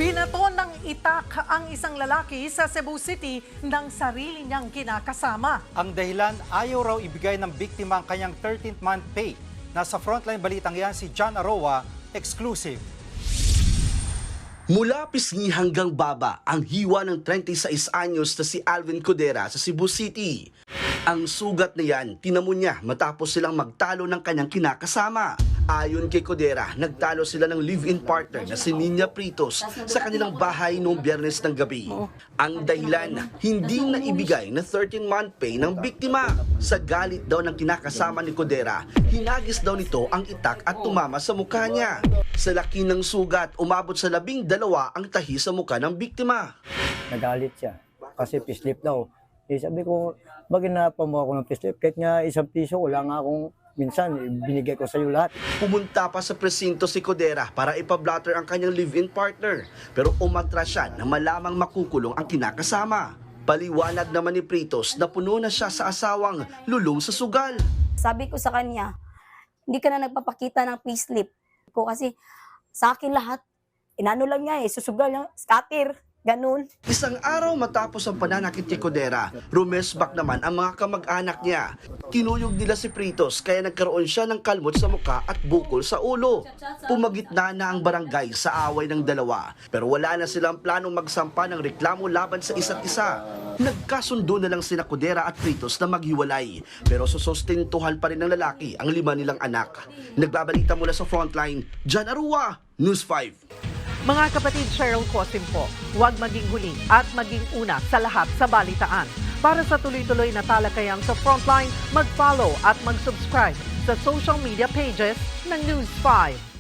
Binato ng itak ang isang lalaki sa Cebu City ng sarili niyang kinakasama. Ang dahilan, ayaw raw ibigay ng biktima ang kanyang 13th month pay. Nasa frontline balitang yan si John Aroa, exclusive. Mula pisngi hanggang baba, ang hiwa ng 36 anyos na si Alvin Codera sa Cebu City. Ang sugat na yan, tinamo niya matapos silang magtalo ng kanyang kinakasama. Ayon kay Codera, nagtalo sila ng live-in partner na si Nina Pritos sa kanilang bahay noong Biyernes ng gabi. Ang dahilan, hindi na ibigay na 13-month pay ng biktima. Sa galit daw ng kinakasama ni Codera, hinagis daw nito ang itak at tumama sa mukha niya. Sa laki ng sugat, umabot sa 12 ang tahi sa mukha ng biktima. Nagalit siya kasi pislip daw. Sabi ko, bakit napa mo ako ng pislip? Kahit nga 1 piso, wala nga akong minsan, binigay ko sa iyo lahat. Pumunta pa sa presinto si Codera para ipablatter ang kanyang live-in partner. Pero umatras siya na malamang makukulong ang kinakasama. Paliwanag naman ni Pritos na puno na siya sa asawang lulong sa sugal. Sabi ko sa kanya, hindi ka na nagpapakita ng payslip ko kasi sa akin lahat, inano lang niya susugal niya, scatter. Ganun. Isang araw matapos ang pananakit ni Codera, rumesbak naman ang mga kamag-anak niya. Kinuyog nila si Pritos kaya nagkaroon siya ng kalmot sa muka at bukol sa ulo. Pumagitna na ang barangay sa away ng dalawa, pero wala na silang planong magsampa ng reklamo laban sa isa't isa. Nagkasundo na lang sina Codera at Pritos na maghiwalay, pero susustentuhan pa rin ng lalaki ang 5 nilang anak. Nagbabalita mula sa Frontline, John Arua, News 5. Mga kapatid, Cheryl Cosim po, huwag maging huli at maging una sa lahat sa balitaan. Para sa tuloy-tuloy na talakayan sa Frontline, mag-follow at mag-subscribe sa social media pages ng News 5.